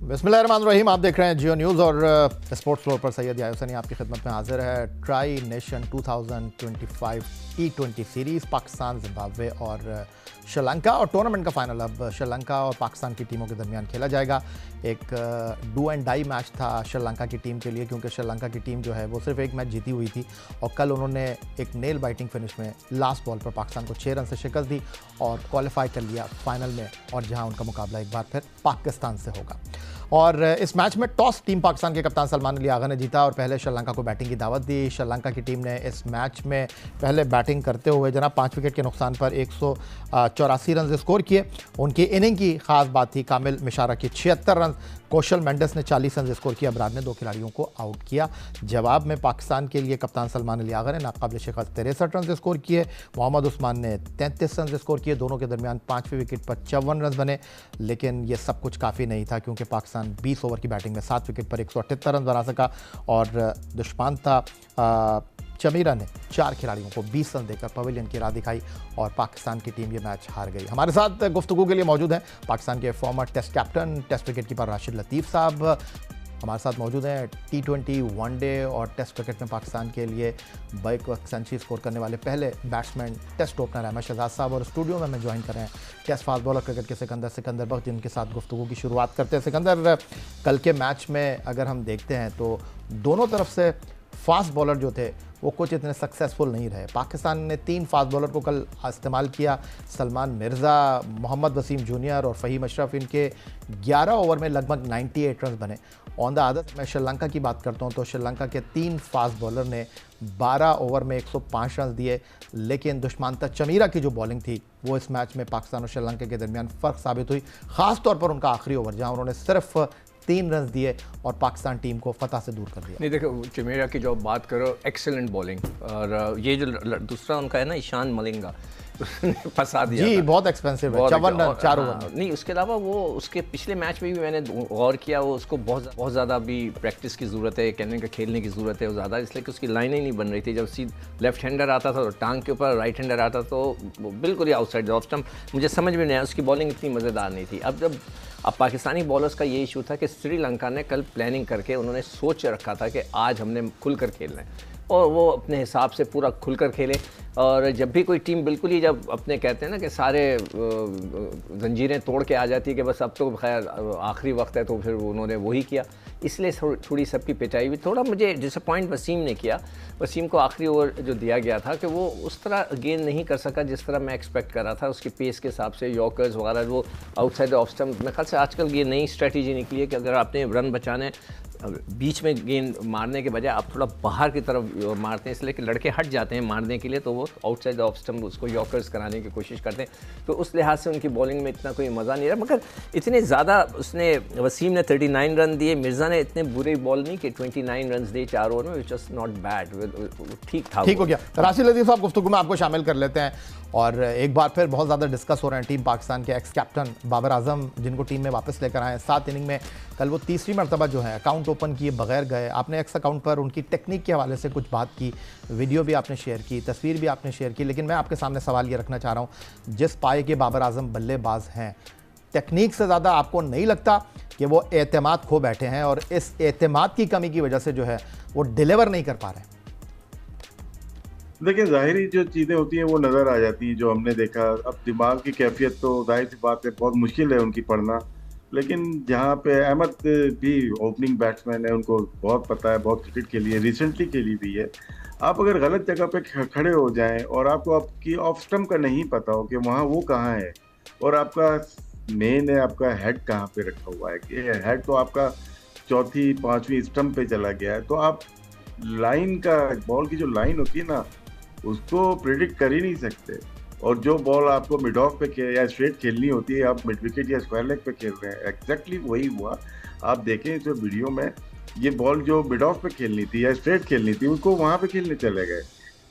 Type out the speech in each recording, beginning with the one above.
बिस्मिल्लाहिर्रहमानिर्रहीम। आप देख रहे हैं जियो न्यूज़ और स्पोर्ट्स फ्लोर पर सैयद यासनी आपकी खिदमत में हाजिर है। Tri nation 2025 T20 series Pakistan, Zimbabwe और श्रीलंका और टूर्नामेंट का फाइनल अब श्रीलंका और पाकिस्तान की टीमों के दरमियान खेला जाएगा। एक डू एंड डाई मैच था श्रीलंका की टीम के लिए, क्योंकि श्रीलंका की टीम जो है वो सिर्फ एक मैच जीती हुई थी और कल उन्होंने एक नेल बाइटिंग फिनिश में लास्ट बॉल पर पाकिस्तान को 6 रन से शिकस्त दी और क्वालिफाई कर लिया फाइनल में, और जहां उनका मुकाबला एक बार फिर पाकिस्तान से होगा। और इस मैच में टॉस टीम पाकिस्तान के कप्तान सलमान अली आगा ने जीता और पहले श्रीलंका को बैटिंग की दावत दी। श्रीलंका की टीम ने इस मैच में पहले बैटिंग करते हुए जनाब 5 विकेट के नुकसान पर 184 रन स्कोर किए। उनकी इनिंग की खास बात थी कामिल मिशारा की 76 रन, कौशल मेंडिस ने 40 रन स्कोर किया, अबरार ने 2 खिलाड़ियों को आउट किया। जवाब में पाकिस्तान के लिए कप्तान सलमान अली आगा ने नाकाबिल शिकस्त 63 रन स्कोर किए। मोहम्मद उस्मान ने 33 रन स्कोर किए। दोनों के दरमियान 5वीं विकेट पर 54 रन बने, लेकिन ये सब कुछ काफ़ी नहीं था क्योंकि पाकिस्तान 20 ओवर की बैटिंग में 7 विकेट पर 178 रन बना सका और दुश्मंता चमीरा ने 4 खिलाड़ियों को 20 रन देकर पवेलियन की राह दिखाई और पाकिस्तान की टीम ये मैच हार गई। हमारे साथ गुफ्तगू के लिए मौजूद हैं पाकिस्तान के former test captain, test wicket keeper Rashid Latif साहब हमारे साथ मौजूद हैं। T20 वनडे और टेस्ट क्रिकेट में पाकिस्तान के लिए बैक सेंचुरी स्कोर करने वाले पहले batsman test opener Ahmed Shehzad साहब, और स्टूडियो में हमें ज्वाइन कर रहे हैं टेस्ट फास्ट बॉलर क्रिकेट के सिकंदर बख्श, जिनके साथ गुफ्तगू की शुरुआत करते हैं। सिकंदर, कल के मैच में अगर हम देखते हैं तो दोनों तरफ से फास्ट बॉलर जो थे वो कुछ इतने सक्सेसफुल नहीं रहे। पाकिस्तान ने 3 फास्ट बॉलर को कल इस्तेमाल किया, सलमान मिर्ज़ा, मोहम्मद वसीम जूनियर और फ़हीम अशरफ। इनके 11 ओवर में लगभग 98 रन बने। ऑन द अदर मैं श्रीलंका की बात करता हूं तो श्रीलंका के 3 फास्ट बॉलर ने 12 ओवर में 105 रन दिए, लेकिन दुश्मंता चमीरा की जो बॉलिंग थी वो इस मैच में पाकिस्तान और श्रीलंका के दरमियान फ़र्क साबित हुई, ख़ास तौर पर उनका आखिरी ओवर जहां उन्होंने सिर्फ 3 रन दिए और पाकिस्तान टीम को फतह से दूर कर दिया। नहीं देखो, चमीरा की जो बात करो, एक्सेलेंट बॉलिंग, और ये जो दूसरा उनका है ना ईशान मलिंगा, उसने फंसा दिया जी, था। बहुत एक्सपेंसिव है, 54 रन 4 ओवर। हाँ, नहीं उसके अलावा वो उसके पिछले मैच में भी मैंने गौर किया, वो उसको बहुत ज़्यादा अभी प्रैक्टिस की ज़रूरत है, कहने का खेलने की ज़रूरत है वो ज़्यादा, इसलिए कि उसकी लाइन ही नहीं बन रही थी। जब लेफ्ट हैंडर आता था तो टांग के ऊपर, राइट हैंडर आता तो बिल्कुल ही आउटसाइड ऑफ स्टंप, मुझे समझ में नहीं आया, उसकी बॉलिंग इतनी मज़ेदार नहीं थी। अब पाकिस्तानी बॉलर्स का ये इशू था कि श्रीलंका ने कल प्लानिंग करके उन्होंने सोच रखा था कि आज हमने खुलकर खेलना है, और वो अपने हिसाब से पूरा खुलकर खेले। और जब भी कोई टीम बिल्कुल ही, जब अपने कहते हैं ना कि सारे जंजीरें तोड़ के आ जाती है कि बस अब तो खैर आखिरी वक्त है, तो फिर उन्होंने वही किया, इसलिए थोड़ी सबकी पिटाई हुई। थोड़ा मुझे डिसअपॉइंट वसीम ने किया। वसीम को आखिरी ओवर जो दिया गया था कि वो उस तरह गेंद नहीं कर सका जिस तरह मैं एक्सपेक्ट कर रहा था, उसकी पेस के हिसाब से यॉर्कर्स वगैरह, वो आउटसाइड ऑफ स्टंप। मेरे ख्याल से आजकल ये नई स्ट्रेटजी निकली है कि अगर आपने रन बचाने बीच में गेंद मारने के बजाय आप थोड़ा बाहर की तरफ मारते हैं, इसलिए कि लड़के हट जाते हैं मारने के लिए, तो वो आउटसाइड ऑफ स्टंप उसको यॉर्कर्स कराने की कोशिश करते हैं। तो उस लिहाज से उनकी बॉलिंग में इतना कोई मज़ा नहीं रहा, मगर इतने ज़्यादा उसने, वसीम ने 39 रन दिए, मिर्ज़ा ने इतने बुरे बॉल नहीं कि 29 रन दिए 4 ओवर में, विच वॉज नॉट बैड, ठीक था, ठीक हो गया। राशिद लतीफ़ साहब, गुफ्तगू में आपको शामिल कर लेते हैं। और एक बार फिर बहुत ज़्यादा डिस्कस हो रहे हैं टीम पाकिस्तान के एक्स कैप्टन बाबर आजम, जिनको टीम में वापस लेकर आए हैं। 7 इनिंग में कल वो तीसरी मरतबा जो है अकाउंट ओपन किए बगैर गए। आपने एक्स अकाउंट पर उनकी टेक्निक के हवाले से कुछ बात की, वीडियो भी आपने शेयर की, तस्वीर भी आपने शेयर की, लेकिन मैं आपके सामने सवाल ये रखना चाह रहा हूँ, जिस पाए के बाबर आजम बल्लेबाज हैं, टेक्निक से ज़्यादा आपको नहीं लगता कि वो एतमाद खो बैठे हैं और इस एतमाद की कमी की वजह से जो है वो डिलीवर नहीं कर पा रहे हैं? देखिए, ज़ाहिरी जो चीज़ें होती हैं वो नज़र आ जाती हैं, जो हमने देखा। अब दिमाग की कैफियत तो जाहिर सी बात है बहुत मुश्किल है उनकी पढ़ना, लेकिन जहाँ पे अहमद भी ओपनिंग बैट्समैन है, उनको बहुत पता है, बहुत क्रिकेट के लिए रिसेंटली खेली भी है। आप अगर गलत जगह पे खड़े हो जाएं और आपको आपकी ऑफ स्टंप का नहीं पता हो कि वहाँ वो कहाँ है और आपका मेन है, आपका हेड कहाँ पे रखा हुआ है, कि हेड तो आपका 4थी 5वीं स्टंप पे चला गया है, तो आप लाइन का, बॉल की जो लाइन होती है ना, उसको प्रेडिक्ट कर ही नहीं सकते। और जो बॉल आपको मिड ऑफ पे या स्ट्रेट खेलनी होती है, आप मिड विकेट या स्क्वायर लेग पे खेल रहे हैं, एग्जैक्टली वही हुआ। आप देखें इस वीडियो में, ये बॉल जो मिड ऑफ पे खेलनी थी या स्ट्रेट खेलनी थी, उसको वहां पे खेलने चले गए।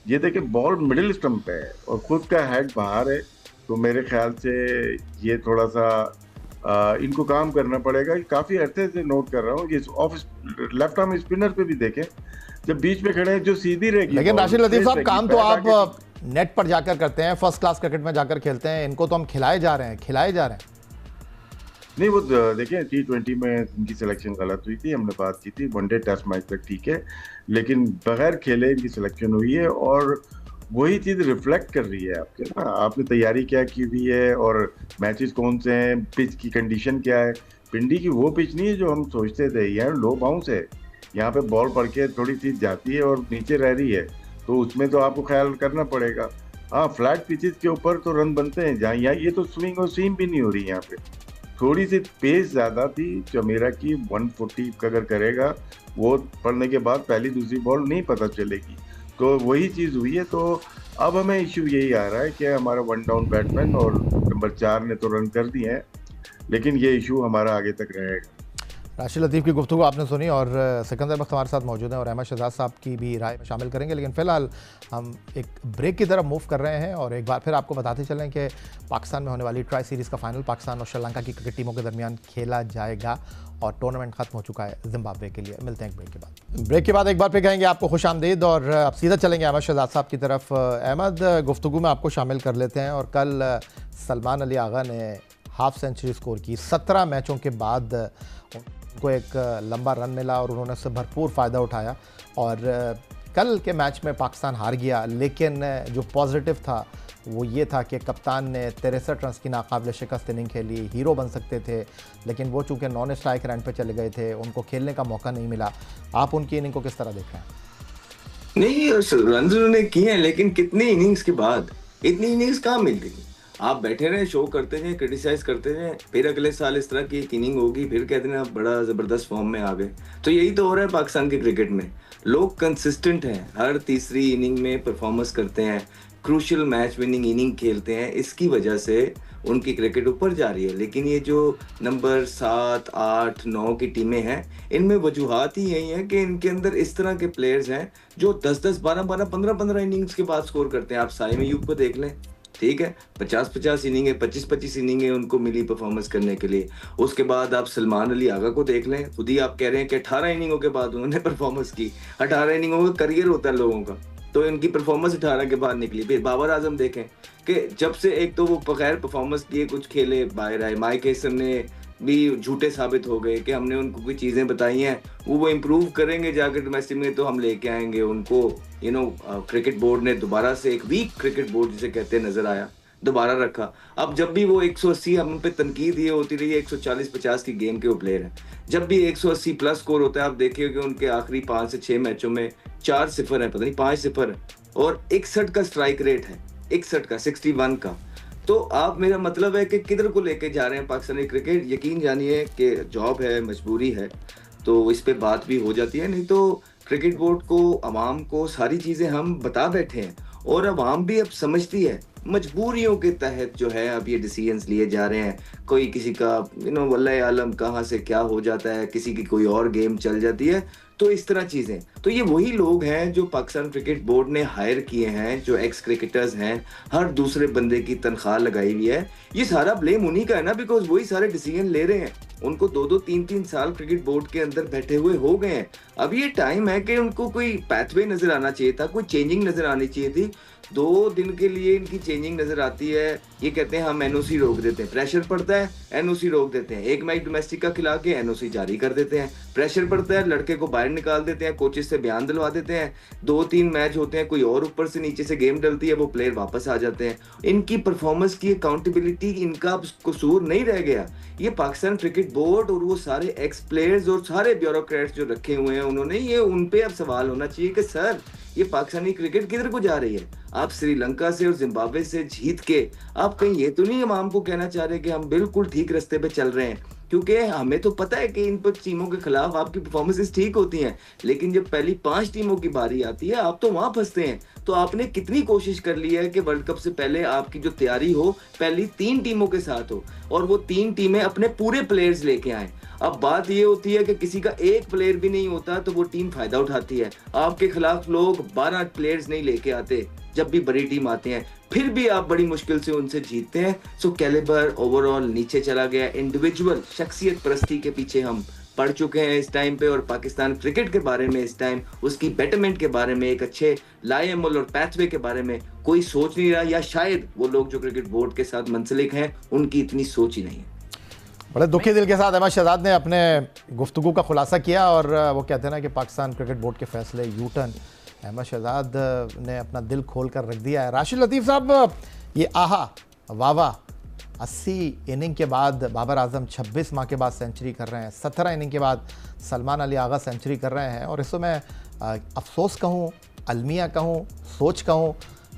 ये देखें, बॉल मिडिल स्टंप पे है और खुद का हेड बाहर है। तो मेरे ख्याल से ये थोड़ा सा इनको काम करना पड़ेगा। काफी अरसे से नोट कर रहा हूँ, ये ऑफ लेफ्ट आर्म स्पिनर पे भी देखें, जब बीच में खड़े हैं जो सीधी रहेगी। लेकिन राशिद लतीफ़ साहब, काम तो आप नेट पर जाकर करते हैं, फर्स्ट क्लास क्रिकेट में जाकर खेलते हैं, इनको तो हम खिलाए जा रहे हैं। नहीं वो देखिए T20 में इनकी सिलेक्शन गलत हुई थी, हमने बात की थी, वनडे टेस्ट मैच तक ठीक है, लेकिन बगैर खेले इनकी सिलेक्शन हुई है और वही चीज रिफ्लेक्ट कर रही है आपके ना, आपने तैयारी क्या की हुई है और मैचेस कौन से हैं, पिच की कंडीशन क्या है। पिंडी की वो पिच नहीं है जो हम सोचते थे, यहाँ लो बाउंस है, यहाँ पे बॉल पड़ के थोड़ी सी जाती है और नीचे रह रही है, तो उसमें तो आपको ख्याल करना पड़ेगा। हाँ फ्लैट पिचेस के ऊपर तो रन बनते हैं, जहाँ यहाँ ये तो स्विंग और सीम भी नहीं हो रही यहाँ पे, थोड़ी सी पेस ज्यादा थी चमेरा की, 140 अगर करेगा वो पढ़ने के बाद पहली दूसरी बॉल नहीं पता चलेगी, तो वही चीज हुई है। तो अब हमें इश्यू यही आ रहा है कि हमारा वन डाउन बैट्समैन और नंबर 4 ने तो रन कर दिए हैं, लेकिन ये इशू हमारा आगे तक रहेगा। राशिद लतीफ़ की गुफ्तगू आपने सुनी और सिकंदर बख्त हमारे साथ मौजूद हैं और अहमद शहजाद साहब की भी राय में शामिल करेंगे, लेकिन फ़िलहाल हम एक ब्रेक की तरफ मूव कर रहे हैं और एक बार फिर आपको बताते चलें कि पाकिस्तान में होने वाली ट्राई सीरीज़ का फाइनल पाकिस्तान और श्रीलंका की क्रिकेट टीमों के दरमियान खेला जाएगा और टूर्नामेंट खत्म हो चुका है जिम्बाब्वे के लिए। मिलते हैं ब्रेक के बाद। ब्रेक के बाद एक बार फिर कहेंगे आपको खुश आमदीद और अब सीधा चलेंगे अहमद शहजाद साहब की तरफ। अहमद, गुफ्तगू में आपको शामिल कर लेते हैं और कल सलमान अली आगा ने हाफ सेंचुरी स्कोर की, 17 मैचों के बाद उनको एक लंबा रन मिला और उन्होंने उससे भरपूर फ़ायदा उठाया और कल के मैच में पाकिस्तान हार गया, लेकिन जो पॉजिटिव था वो ये था कि कप्तान ने 63 रन की नाकाबिल शिकस्त इनिंग खेली, हीरो बन सकते थे, लेकिन वो चूँकि नॉन स्ट्राइक रन पे चले गए थे, उनको खेलने का मौका नहीं मिला। आप उनकी इनिंग को किस तरह देख रहे हैं? नहीं, रन उन्होंने किए हैं, लेकिन कितनी इनिंग्स के बाद, इतनी इनिंग्स कहाँ मिल गई। आप बैठे रहे, शो करते रहे, क्रिटिसाइज करते रहे, फिर अगले साल इस तरह की एक इनिंग होगी, फिर कहते हैं आप बड़ा जबरदस्त फॉर्म में आ गए। तो यही तो हो रहा है पाकिस्तान के क्रिकेट में, लोग कंसिस्टेंट हैं, हर तीसरी इनिंग में परफॉर्मेंस करते हैं, क्रूशियल मैच विनिंग इनिंग खेलते हैं, इसकी वजह से उनकी क्रिकेट ऊपर जा रही है। लेकिन ये जो नंबर 7, 8, 9 की टीमें हैं, इनमें वजूहात ही यही है कि इनके अंदर इस तरह के प्लेयर्स हैं जो 10-10, 12-12, 15-15 इनिंग्स के बाद स्कोर करते हैं। आप साइम अयूब को देख लें, ठीक है, 50-50 इनिंग है, 25-25 इनिंग है उनको मिली परफॉर्मेंस करने के लिए। उसके बाद आप सलमान अली आगा को देख लें, खुद ही आप कह रहे हैं कि 18 इनिंगों के बाद उन्होंने परफॉर्मेंस की। 18 इनिंगों का करियर होता है लोगों का, तो इनकी परफॉर्मेंस 18 के बाद निकली। फिर बाबर आजम देखें कि जब से एक तो वो बगैर परफॉर्मेंस किए कुछ खेले बाहर आए, माइक हेसन ने भी झूठे साबित हो गए कि हमने उनको कोई चीज़ें बताई हैं, वो इम्प्रूव करेंगे जाकर डोमेस्टिक में तो हम लेके आएंगे उनको। क्रिकेट बोर्ड ने दोबारा से एक वीक क्रिकेट बोर्ड जिसे कहते हैं नजर आया, दोबारा रखा। अब जब भी वो 180, हम पे तनकीद ये होती रही है 140-50 की गेम के वो प्लेयर हैं, जब भी 180 प्लस स्कोर होता है आप देखिए कि उनके आखिरी 5 से 6 मैचों में 4-0 है, पता नहीं 5-0 और 61 का स्ट्राइक रेट है, 61 का, 61 का। तो आप, मेरा मतलब है कि किधर को लेके जा रहे हैं पाकिस्तानी क्रिकेट। यकीन जानिए कि जॉब है, मजबूरी है, तो इस पे बात भी हो जाती है, नहीं तो क्रिकेट बोर्ड को, अवाम को सारी चीजें हम बता बैठे हैं और अवाम भी अब समझती है। मजबूरियों के तहत जो है अब ये डिसीजंस लिए जा रहे हैं। कोई किसी का वल्लाह आलम कहाँ से क्या हो जाता है, किसी की कोई और गेम चल जाती है, तो इस तरह चीजें। तो ये वही लोग हैं जो पाकिस्तान क्रिकेट बोर्ड ने हायर किए हैं, जो एक्स क्रिकेटर्स हैं, हर दूसरे बंदे की तनख्वाह लगाई हुई है। ये सारा ब्लेम उन्हीं का है ना, बिकॉज वही सारे डिसीजन ले रहे हैं। उनको 2-2, 3-3 साल क्रिकेट बोर्ड के अंदर बैठे हुए हो गए हैं। अब ये टाइम है कि उनको कोई पैथवे नजर आना चाहिए था, कोई चेंजिंग नजर आनी चाहिए थी। 2 दिन के लिए इनकी चेंजिंग नजर आती है। ये कहते हैं हम एनओसी रोक देते हैं, प्रेशर पड़ता है एनओसी रोक देते हैं, एक मैच डोमेस्टिक का खिला के एनओसी जारी कर देते हैं, प्रेशर पड़ता है लड़के को बाहर निकाल देते हैं, कोचेस से बयान दिलवा देते हैं, 2-3 मैच होते हैं, कोई और ऊपर से नीचे से गेम डलती है, वो प्लेयर वापस आ जाते हैं। इनकी परफॉर्मेंस की अकाउंटेबिलिटी, इनका कसूर नहीं रह गया। ये पाकिस्तान क्रिकेट बोर्ड और वो सारे एक्स प्लेयर्स और सारे ब्यूरोक्रेट्स जो रखे हुए हैं उन्होंने, ये उन पे अब सवाल होना चाहिए कि सर ये पाकिस्तानी क्रिकेट किधर को जा रही है। आप श्रीलंका से और जिम्बाब्वे से जीत के आप कहीं ये तो नहीं अवाम को कहना चाह रहे कि हम बिल्कुल ठीक रास्ते पे चल रहे हैं, क्योंकि हमें तो पता है कि इन पर टीमों के खिलाफ आपकी परफॉर्मेंसेस ठीक होती हैं, लेकिन जब पहली 5 टीमों की बारी आती है आप तो वहां फंसते हैं। तो आपने कितनी कोशिश कर ली है कि वर्ल्ड कप से पहले आपकी जो तैयारी हो पहली 3 टीमों के साथ हो और वो 3 टीमें अपने पूरे प्लेयर्स लेके आए। अब बात ये होती है कि किसी का एक प्लेयर भी नहीं होता तो वो टीम फायदा उठाती है। आपके खिलाफ लोग 12 प्लेयर्स नहीं लेके आते जब भी बड़ी टीम आती है, फिर भी आप बड़ी मुश्किल से उनसे जीतते हैं। सो कैलिबर ओवरऑल नीचे चला गया। इंडिविजुअल शख्सियत परस्ती के पीछे हम पड़ चुके हैं इस टाइम पे, और पाकिस्तान क्रिकेट के बारे में इस टाइम, उसकी बेटरमेंट के बारे में, एक अच्छे लाएमल और पैथवे के बारे में कोई सोच नहीं रहा, या शायद वो लोग जो क्रिकेट बोर्ड के साथ मुंसलिक हैं उनकी इतनी सोच ही नहीं है। बड़े दुखी दिल के साथ अहमद शहजाद ने अपने गुफ्तगू का खुलासा किया और वो कहते हैं ना कि पाकिस्तान क्रिकेट बोर्ड के फैसले यू टर्न, अहमद शहजाद ने अपना दिल खोल कर रख दिया है। राशिद लतीफ़ साहब, ये आहा वाह वाह 80 इनिंग के बाद बाबर आजम 26 माह के बाद सेंचुरी कर रहे हैं, 17 इनिंग के बाद सलमान अली आगा सेंचुरी कर रहे हैं, और इसको मैं अफसोस कहूँ, अलमिया कहूँ, सोच कहूँ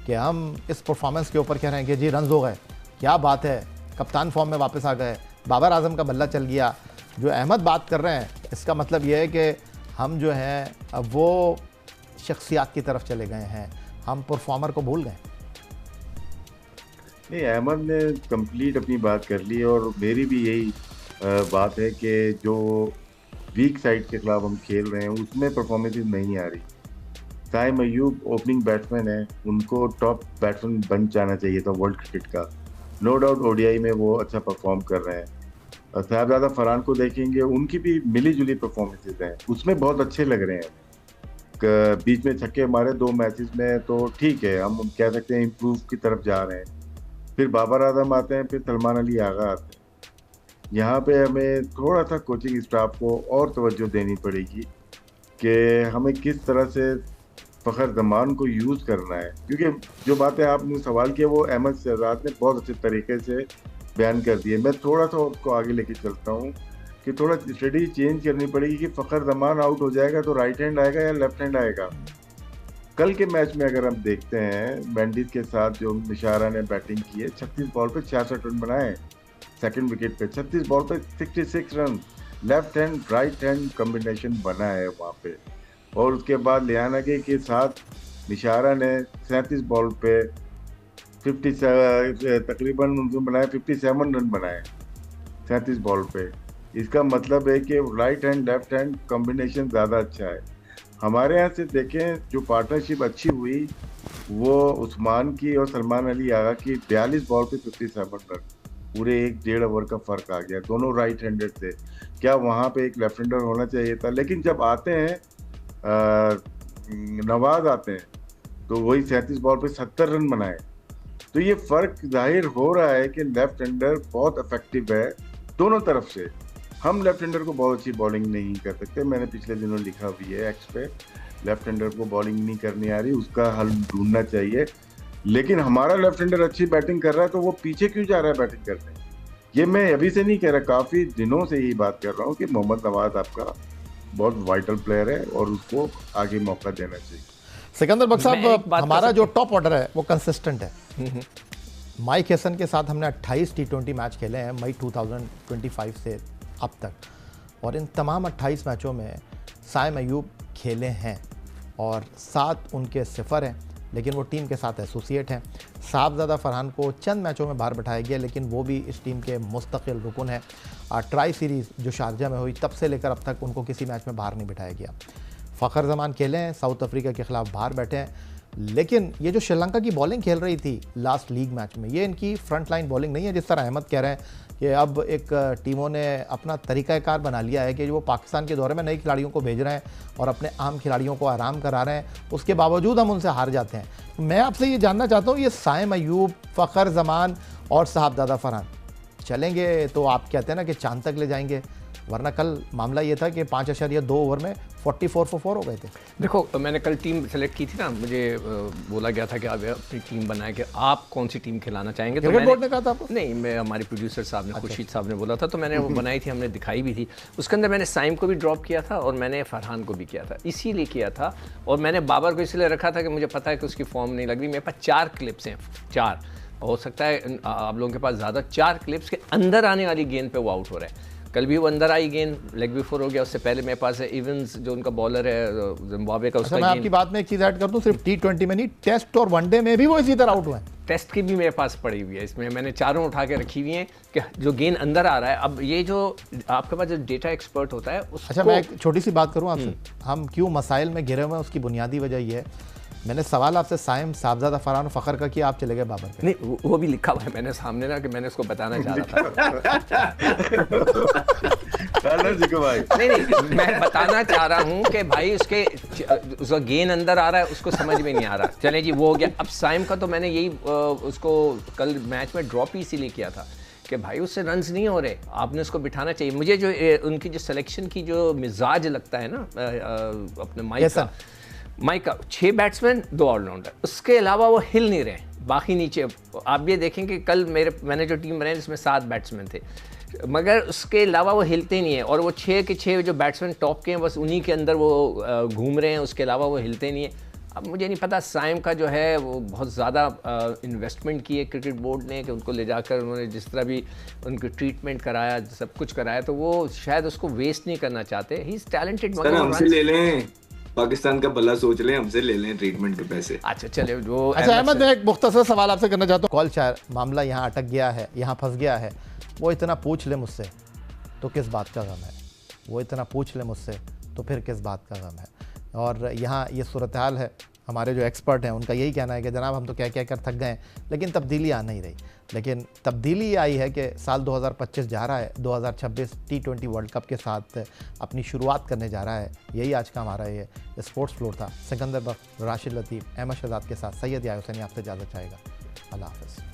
कि हम इस परफॉर्मेंस के ऊपर कह रहे हैं कि जी रन्स हो गए, क्या बात है, कप्तान फॉर्म में वापस आ गए, बाबर आजम का बल्ला चल गया। जो अहमद बात कर रहे हैं इसका मतलब ये है कि हम जो हैं अब वो शख्सियात की तरफ चले गए हैं, हम परफॉर्मर को भूल गए। नहीं, अहमद ने कंप्लीट अपनी बात कर ली और मेरी भी यही बात है कि जो वीक साइड के खिलाफ हम खेल रहे हैं उसमें परफॉर्मेंसेस नहीं आ रही। साइम अयूब ओपनिंग बैट्समैन है, उनको टॉप बैट्समैन बन जाना चाहिए था वर्ल्ड क्रिकेट का। नो डाउट ओडीआई में वो अच्छा परफॉर्म कर रहे हैं। साहबजादा फरहान को देखेंगे, उनकी भी मिली जुली परफॉर्मेंसेज हैं, उसमें बहुत अच्छे लग रहे हैं। बीच में छक्के मारे 2 मैचेस में तो ठीक है, हम कह सकते हैं इम्प्रूव की तरफ जा रहे हैं। फिर बाबर आजम आते हैं, फिर सलमान अली आगा आते हैं। यहाँ पे हमें थोड़ा सा कोचिंग स्टाफ को और तवज्जो देनी पड़ेगी कि हमें किस तरह से फ़खर जमान को यूज़ करना है, क्योंकि जो बातें आपने सवाल किया वो अहमद शहजाद ने बहुत अच्छे तरीके से बयान कर दिए। मैं थोड़ा सा उसको आगे लेके चलता हूँ कि थोड़ा स्ट्रेटजी चेंज करनी पड़ेगी कि फ़खर जमान आउट हो जाएगा तो राइट हैंड आएगा या लेफ्ट हैंड आएगा। कल के मैच में अगर हम देखते हैं बैंडिज के साथ जो निशारा ने बैटिंग की है, 36 बॉल पे 66 रन बनाए, सेकंड विकेट पे 36 बॉल पे 66 run, left hand right hand combination बना है वहाँ पे। और उसके बाद लियाना के साथ निशारा ने 37 बॉल पे 57 तकरीबन बनाए, 57 रन बनाए 37 बॉल पे। इसका मतलब है कि right hand left hand combination ज़्यादा अच्छा है। हमारे यहाँ से देखें जो पार्टनरशिप अच्छी हुई वो उस्मान की और सलमान अली आगा की, 42 बॉल पे 57 रन, पूरे 1.5 ओवर का फ़र्क आ गया। दोनों राइट हैंडेड थे, क्या वहाँ पे एक लेफ्ट हैंडर होना चाहिए था? लेकिन जब आते हैं नवाज आते हैं तो वही 37 बॉल पे 70 रन बनाए। तो ये फ़र्क जाहिर हो रहा है कि लेफ्ट हैंडर बहुत इफेक्टिव है दोनों तरफ से। हम लेफ्ट हैंडर को बहुत अच्छी बॉलिंग नहीं कर सकते, मैंने पिछले दिनों लिखा भी है एक्स पे, लेफ्ट हैंडर को बॉलिंग नहीं करनी आ रही, उसका हल ढूंढना चाहिए। लेकिन हमारा लेफ्ट हैंडर अच्छी बैटिंग कर रहा है तो वो पीछे क्यों जा रहा है बैटिंग करने? ये मैं अभी से नहीं कह रहा, काफ़ी दिनों से यही बात कर रहा हूँ कि मोहम्मद नवाज आपका बहुत वाइटल प्लेयर है और उसको आगे मौका देना चाहिए। सिकंदर बख्श साहब, हमारा जो टॉप ऑर्डर है वो कंसिस्टेंट है। माइक हैसन के साथ हमने 28 T20 मैच खेले हैं मई 2025 से अब तक, और इन तमाम 28 मैचों में साइम अयूब खेले हैं और 7 उनके सिफर हैं, लेकिन वो टीम के साथ एसोसिएट हैं। साहबजादा फरहान को चंद मैचों में बाहर बैठाया गया, लेकिन वो भी इस टीम के मुस्तकिल रुकन है। ट्राई सीरीज़ जो शारजा में हुई तब से लेकर अब तक उनको किसी मैच में बाहर नहीं बैठाया गया। फ़खर जमान खेले हैं, साउथ अफ्रीका के ख़िलाफ़ बाहर बैठे हैं, लेकिन ये जो श्रीलंका की बॉलिंग खेल रही थी लास्ट लीग मैच में, ये इनकी फ्रंट लाइन बॉलिंग नहीं है। जिस तरह अहमद कह रहे हैं कि अब एक टीमों ने अपना तरीक़ाकार बना लिया है कि वो पाकिस्तान के दौरे में नए खिलाड़ियों को भेज रहे हैं और अपने आम खिलाड़ियों को आराम करा रहे हैं, उसके बावजूद हम उनसे हार जाते हैं। मैं आपसे ये जानना चाहता हूँ, ये साइम अयूब, फ़खर जमान और साहबजादा फरहान चलेंगे तो आप कहते हैं ना कि चांद तक ले जाएंगे, वरना कल मामला ये था कि 5.2 ओवर में 44 for 4 हो गए थे। देखो, मैंने कल टीम सेलेक्ट की थी ना, मुझे बोला गया था कि आप अपनी टीम बनाए कि आप कौन सी टीम खिलाना चाहेंगे। तो बोर्ड ने कहा था आपको? नहीं, मैं हमारे प्रोड्यूसर साहब ने, खुर्शीद साहब ने बोला था, तो मैंने वो बनाई थी, हमने दिखाई भी थी। उसके अंदर मैंने साइम को भी ड्रॉप किया था और मैंने फरहान को भी किया था, इसीलिए किया था। और मैंने बाबर को इसलिए रखा था कि मुझे पता है कि उसकी फॉर्म नहीं लग रही। मेरे पास 4 क्लिप्स हैं, 4 हो सकता है आप लोगों के पास ज़्यादा, 4 क्लिप्स के अंदर आने वाली गेंद पे वो आउट हो रहा है। कल भी वो अंदर आई गेंद, लेग बिफोर हो गया। उससे पहले मेरे पास है इवंस जो उनका बॉलर है जिम्बाब्वे का, उसका मैं आपकी बात में एक चीज़ ऐड कर दूं, सिर्फ T20 में नहीं, टेस्ट और वनडे में भी वो इसी तरह आउट हुए हैं। टेस्ट की भी मेरे पास पड़ी हुई है, इसमें मैंने चारों उठा के रखी हुई हैं कि जो गेंद अंदर आ रहा है। अब ये जो आपके पास जो डेटा एक्सपर्ट होता है उसको... अच्छा, मैं एक छोटी सी बात करूँ आपसे, हम क्यों मसाइल में घिरे हुए हैं उसकी बुनियादी वजह ये है, मैंने सवाल आपसे साइम, साहबजादा फरहान, फ़खर का किया, आप चले गए बाबर पे। नहीं, वो भी लिखा हुआ है मैंने सामने ना, कि मैंने उसको बताना चाह रहा था। भाई नहीं, मैं बताना चाह रहा हूँ कि भाई उसका गेंद अंदर आ रहा है, उसको समझ में नहीं आ रहा। चले जी, वो हो गया। अब साइम का तो मैंने यही उसको कल मैच में ड्रॉप ही इसीलिए किया था कि भाई उससे रन्स नहीं हो रहे, आपने उसको बिठाना चाहिए। मुझे जो उनकी जो सिलेक्शन की जो मिजाज लगता है ना अपने माइक का 6 बैट्समैन 2 ऑलराउंडर, उसके अलावा वो हिल नहीं रहे बाकी नीचे। आप ये देखें कि कल मैंने जो टीम बनाई जिसमें 7 बैट्समैन थे, मगर उसके अलावा वो हिलते ही नहीं है, और वो 6 के 6 जो बैट्समैन टॉप के हैं बस उन्हीं के अंदर वो घूम रहे हैं, उसके अलावा वो हिलते नहीं है। अब मुझे नहीं पता, साइम का जो है वो बहुत ज़्यादा इन्वेस्टमेंट की है क्रिकेट बोर्ड ने कि उनको ले जाकर उन्होंने जिस तरह भी उनकी ट्रीटमेंट कराया, सब कुछ कराया, तो वो शायद उसको वेस्ट नहीं करना चाहते। He is talented. हमसे ले लें, पाकिस्तान का भला सोच लें, हमसे ले लें ट्रीटमेंट के पैसे। अच्छा चले वो। अच्छा अहमद, मैं एक मुख्तसर सवाल आपसे करना चाहता हूँ। कॉल शायर मामला यहाँ अटक गया है, यहाँ फंस गया है, वो इतना पूछ ले मुझसे तो किस बात का गम है, वो इतना पूछ ले मुझसे तो फिर किस बात का गम है। और यहाँ ये सूरत हाल है। हमारे जो एक्सपर्ट हैं उनका यही कहना है कि जनाब हम तो कह कर थक गए, लेकिन तब्दीली आ नहीं रही। लेकिन तब्दीली आई है कि साल 2025 जा रहा है, 2026 T20 वर्ल्ड कप के साथ अपनी शुरुआत करने जा रहा है। यही आज का हमारा ये स्पोर्ट्स फ्लोर था। सिकंदर बख्श, राशिद लतीफ़, अहमद शहजाद के साथ सैयद या हुसैनी आपसे इजाज़त चाहेगा। अल्लाह हाफ़िज़।